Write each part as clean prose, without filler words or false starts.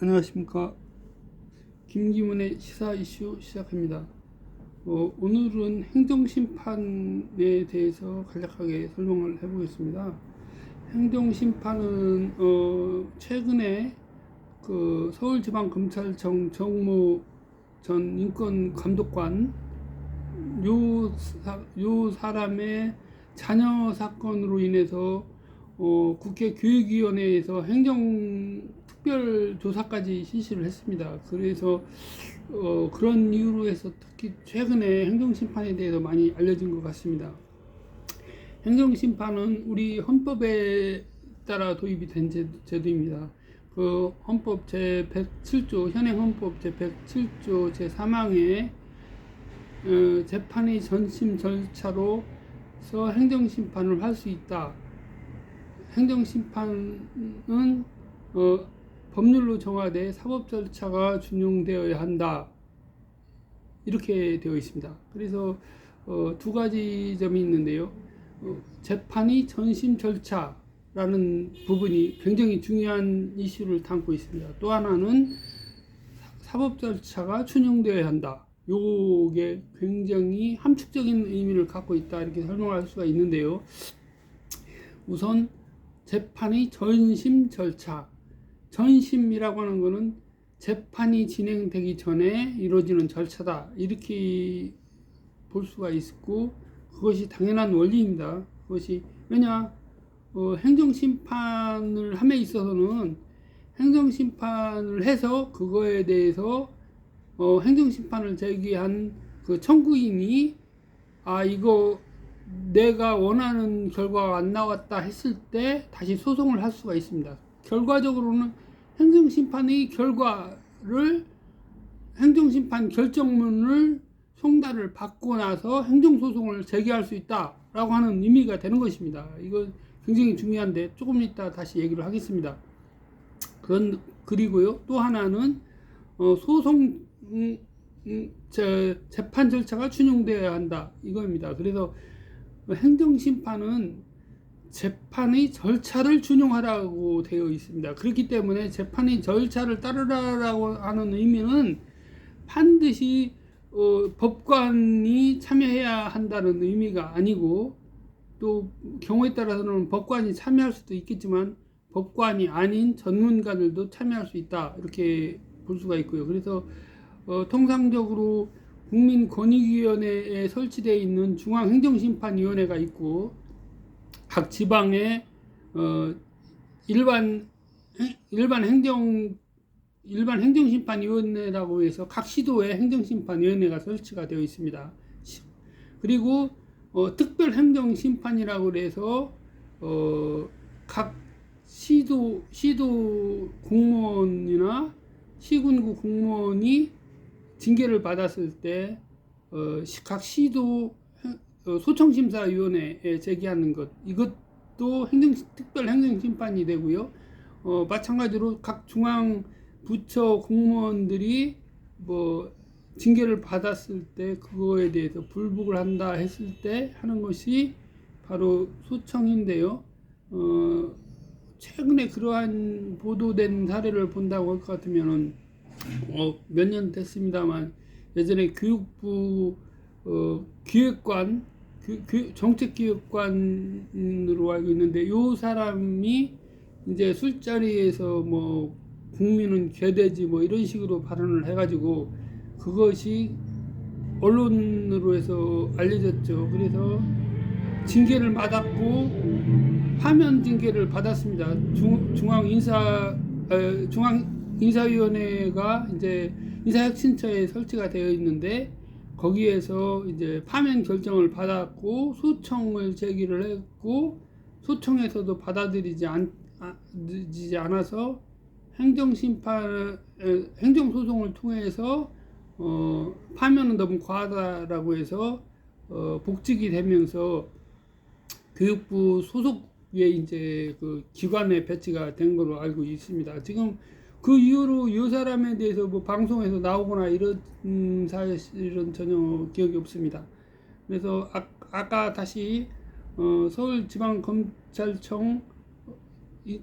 안녕하십니까. 김기문의 시사 이슈 시작합니다. 오늘은 행정심판에 대해서 간략하게 설명을 해보겠습니다. 행정심판은 최근에 그 서울지방검찰청 정모 전 인권감독관 요 사람의 자녀 사건으로 인해서 국회 교육위원회에서 행정특별조사까지 실시를 했습니다. 그래서 그런 이유로 해서 특히 최근에 행정심판에 대해서 많이 알려진 것 같습니다. 행정심판은 우리 헌법에 따라 도입이 된 제도입니다. 그 헌법 제107조, 현행 헌법 제107조 제3항에 재판의 전심 절차로서 행정심판을 할 수 있다. 행정심판은 법률로 정하되 사법 절차가 준용되어야 한다. 이렇게 되어 있습니다. 그래서 두 가지 점이 있는데요. 재판의 전심 절차라는 부분이 굉장히 중요한 이슈를 담고 있습니다. 또 하나는 사법 절차가 준용되어야 한다. 요게 굉장히 함축적인 의미를 갖고 있다. 이렇게 설명할 수가 있는데요. 우선 재판의 전심 절차. 전심이라고 하는 것은 재판이 진행되기 전에 이루어지는 절차다. 이렇게 볼 수가 있고, 그것이 당연한 원리입니다. 그것이, 왜냐, 행정심판을 함에 있어서는 행정심판을 해서 그거에 대해서 행정심판을 제기한 그 청구인이 이거 내가 원하는 결과가 안 나왔다 했을 때 다시 소송을 할 수가 있습니다. 결과적으로는 행정심판의 결과를 행정심판 결정문을 송달을 받고 나서 행정소송을 제기할 수 있다라고 하는 의미가 되는 것입니다. 이거 굉장히 중요한데 조금 이따 다시 얘기를 하겠습니다. 그리고요, 또 하나는 소송 재판 절차가 준용되어야 한다 이겁니다. 그래서 행정심판은 재판의 절차를 준용하라고 되어 있습니다. 그렇기 때문에 재판의 절차를 따르라고 하는 의미는 반드시 법관이 참여해야 한다는 의미가 아니고, 또 경우에 따라서는 법관이 참여할 수도 있겠지만 법관이 아닌 전문가들도 참여할 수 있다. 이렇게 볼 수가 있고요. 그래서 통상적으로 국민권익위원회에 설치되어 있는 중앙행정심판위원회가 있고, 각 지방에 일반 행정심판위원회라고 해서 각 시도에 행정심판위원회가 설치가 되어 있습니다. 그리고 특별행정심판이라고 해서 각 시도 공무원이나 시군구 공무원이 징계를 받았을 때 각 시도 소청심사위원회에 제기하는 것, 이것도 특별행정심판이 되고요. 마찬가지로 각 중앙부처 공무원들이 징계를 받았을 때 그거에 대해서 불복을 한다 했을 때 하는 것이 바로 소청인데요. 최근에 그러한 보도된 사례를 본다고 할 것 같으면은 몇 년 됐습니다만, 예전에 교육부 기획관, 정책기획관으로 알고 있는데, 요 사람이 이제 술자리에서 국민은 개돼지 이런 식으로 발언을 해가지고 그것이 언론으로 해서 알려졌죠. 그래서 징계를 받았고 파면 징계를 받았습니다. 중앙인사위원회가 이제 인사혁신처에 설치가 되어 있는데, 거기에서 이제 파면 결정을 받았고 소청을 제기를 했고, 소청에서도 받아들이지 않아서 행정소송을 통해서 파면은 너무 과하다라고 해서 복직이 되면서 교육부 소속에 이제 그 기관에 배치가 된 걸로 알고 있습니다. 지금 그 이후로 이 사람에 대해서 방송에서 나오거나 이런 사실은 전혀 기억이 없습니다. 그래서 아까 다시 서울지방검찰청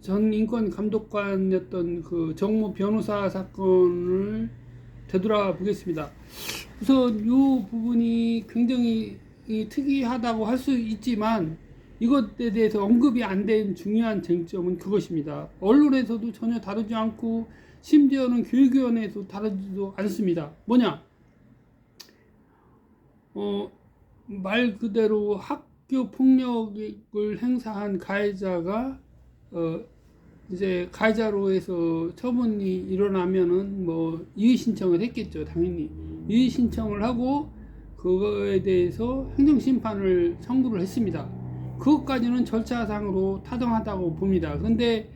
전 인권 감독관이었던 그 정모 변호사 사건을 되돌아보겠습니다. 우선 이 부분이 굉장히 특이하다고 할 수 있지만 이것에 대해서 언급이 안 된 중요한 쟁점은 그것입니다. 언론에서도 전혀 다루지 않고 심지어는 교육위원회에서 다루지도 않습니다. 뭐냐? 말 그대로 학교 폭력을 행사한 가해자가 이제 가해자로 해서 처분이 일어나면은 뭐 이의 신청을 했겠죠. 당연히 이의 신청을 하고 그거에 대해서 행정심판을 청구를 했습니다. 그것까지는 절차상으로 타당하다고 봅니다. 근데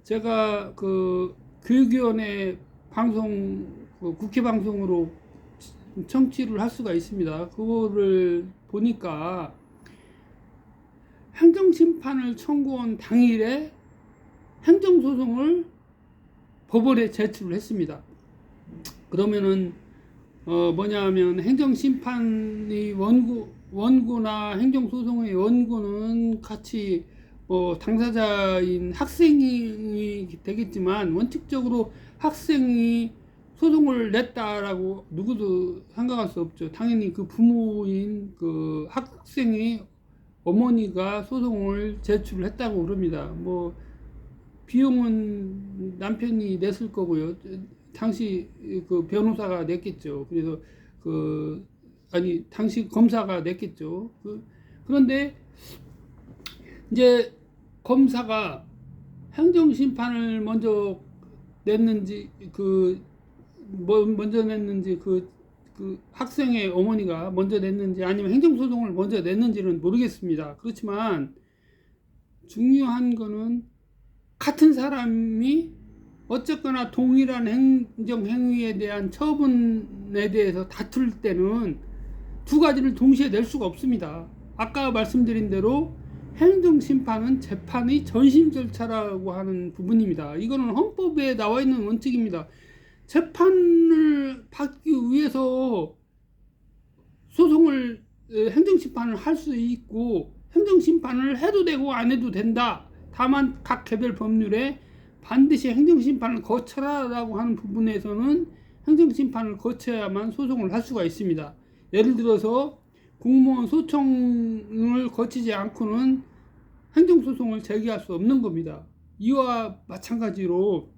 제가 그 교육위원회 방송, 국회 방송으로 청취를 할 수가 있습니다. 그거를 보니까 행정심판을 청구한 당일에 행정소송을 법원에 제출을 했습니다. 그러면은 뭐냐면 행정심판의 원고나 행정소송의 원고는 같이 당사자인 학생이 되겠지만 원칙적으로 학생이 소송을 냈다라고 누구도 생각할 수 없죠. 당연히 그 부모인 그 학생의 어머니가 소송을 제출했다고 그럽니다. 뭐 비용은 남편이 냈을 거고요. 당시 그 변호사가 냈겠죠. 그래서 당시 검사가 냈겠죠. 그런데 이제 검사가 행정심판을 먼저 냈는지 먼저 냈는지 그 학생의 어머니가 먼저 냈는지 아니면 행정소송을 먼저 냈는지는 모르겠습니다. 그렇지만 중요한 거는 같은 사람이 어쨌거나 동일한 행정행위에 대한 처분에 대해서 다툴 때는 두 가지를 동시에 낼 수가 없습니다. 아까 말씀드린 대로 행정심판은 재판의 전심 절차라고 하는 부분입니다. 이거는 헌법에 나와 있는 원칙입니다. 재판을 받기 위해서 행정심판을 할 수 있고 행정심판을 해도 되고 안 해도 된다. 다만 각 개별 법률에 반드시 행정심판을 거쳐라라고 하는 부분에서는 행정심판을 거쳐야만 소송을 할 수가 있습니다. 예를 들어서 공무원 소청을 거치지 않고는 행정소송을 제기할 수 없는 겁니다. 이와 마찬가지로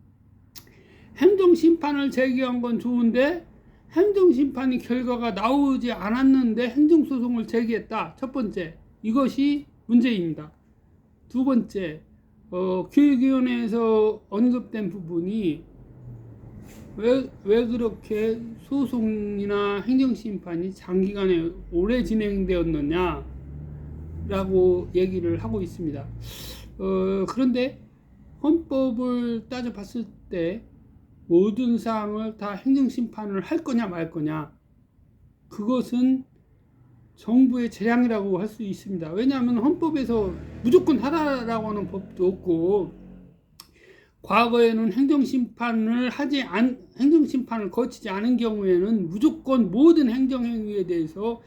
행정심판을 제기한 건 좋은데 행정심판의 결과가 나오지 않았는데 행정소송을 제기했다. 첫 번째, 이것이 문제입니다. 두 번째, 교육위원회에서 언급된 부분이 왜 그렇게 소송이나 행정심판이 장기간에 오래 진행되었느냐 라고 얘기를 하고 있습니다. 그런데 헌법을 따져봤을 때 모든 사항을 다 행정심판을 할 거냐 말 거냐, 그것은 정부의 재량이라고 할 수 있습니다. 왜냐하면 헌법에서 무조건 하라라고 하는 법도 없고, 과거에는 행정심판을 거치지 않은 경우에는 무조건 모든 행정행위에 대해서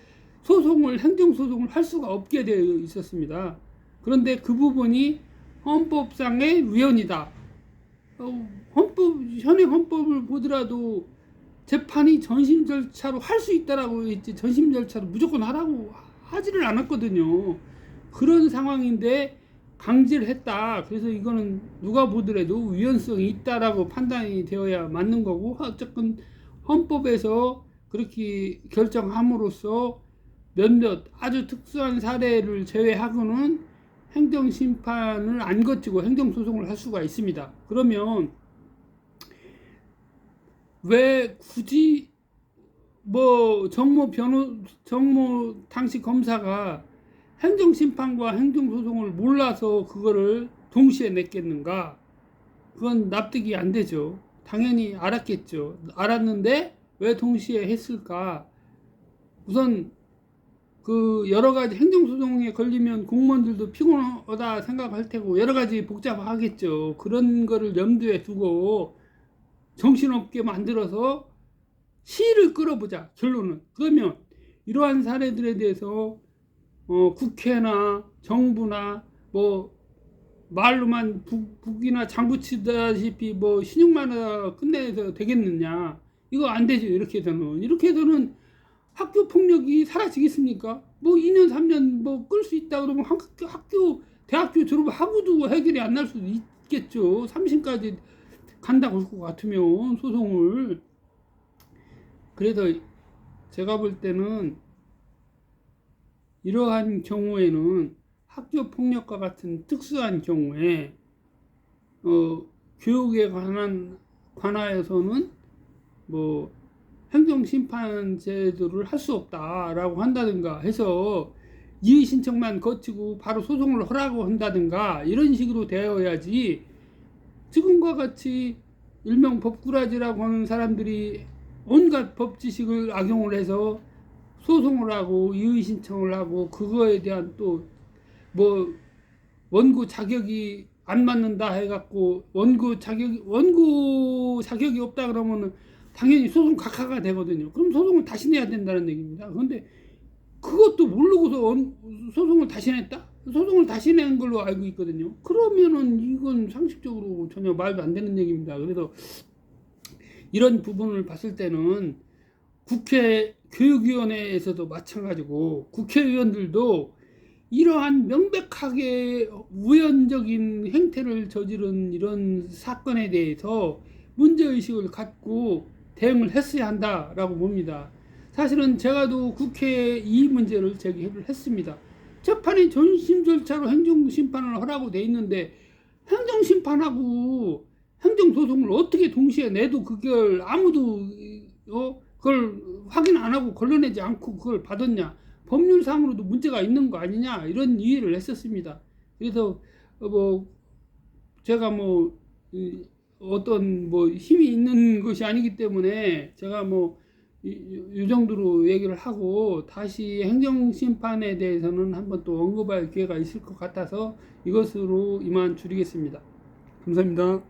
행정소송을 할 수가 없게 되어 있었습니다. 그런데 그 부분이 헌법상의 위헌이다. 현행 헌법을 보더라도 재판이 전심 절차로 할 수 있다라고 했지 전심 절차로 무조건 하라고 하지를 않았거든요. 그런 상황인데 강제를 했다. 그래서 이거는 누가 보더라도 위헌성이 있다라고 판단이 되어야 맞는 거고, 어쨌든 헌법에서 그렇게 결정함으로써 몇몇 아주 특수한 사례를 제외하고는 행정심판을 안 거치고 행정소송을 할 수가 있습니다. 그러면 왜 굳이 정모 당시 검사가 행정심판과 행정소송을 몰라서 그거를 동시에 냈겠는가? 그건 납득이 안 되죠. 당연히 알았겠죠. 알았는데 왜 동시에 했을까? 우선 여러 가지 행정소송에 걸리면 공무원들도 피곤하다 생각할 테고 여러 가지 복잡하겠죠. 그런 거를 염두에 두고 정신없게 만들어서 시를 끌어보자. 결론은. 그러면 이러한 사례들에 대해서 국회나 정부나 말로만 북이나 장구치다시피 뭐 신용만 하다가 끝내서 되겠느냐. 이거 안 되죠. 이렇게 해서는 학교 폭력이 사라지겠습니까? 뭐 2년 3년 뭐 끌 수 있다 그러면 대학교 졸업하고도 해결이 안 날 수도 있겠죠. 3심까지 간다고 할 것 같으면 소송을. 그래서 제가 볼 때는 이러한 경우에는 학교 폭력과 같은 특수한 경우에 교육에 관하여서는 뭐 행정심판 제도를 할 수 없다라고 한다든가 해서 이의 신청만 거치고 바로 소송을 하라고 한다든가 이런 식으로 되어야지, 지금과 같이 일명 법꾸라지라고 하는 사람들이 온갖 법 지식을 악용을 해서 소송을 하고 이의 신청을 하고 그거에 대한 또 뭐 원고 자격이 안 맞는다 해갖고 원고 자격이 없다 그러면은 당연히 소송 각하가 되거든요. 그럼 소송을 다시 내야 된다는 얘기입니다. 그런데 그것도 모르고서 소송을 다시 냈다? 소송을 다시 낸 걸로 알고 있거든요. 그러면은 이건 상식적으로 전혀 말도 안 되는 얘기입니다. 그래서 이런 부분을 봤을 때는 국회 교육위원회에서도 마찬가지고 국회의원들도 이러한 명백하게 우연적인 행태를 저지른 이런 사건에 대해서 문제의식을 갖고 대응을 했어야 한다라고 봅니다. 사실은 제가도 국회에 이 문제를 제기를 했습니다. 재판이 전심 절차로 행정심판을 하라고 돼 있는데 행정심판하고 행정소송을 어떻게 동시에 내도 그걸 아무도 그걸 확인 안 하고 걸러내지 않고 그걸 받았냐, 법률상으로도 문제가 있는 거 아니냐, 이런 이해를 했었습니다. 그래서 뭐 제가 뭐 어떤 뭐 힘이 있는 것이 아니기 때문에 제가 뭐 이 정도로 얘기를 하고, 다시 행정심판에 대해서는 한번 또 언급할 기회가 있을 것 같아서 이것으로 이만 줄이겠습니다. 감사합니다.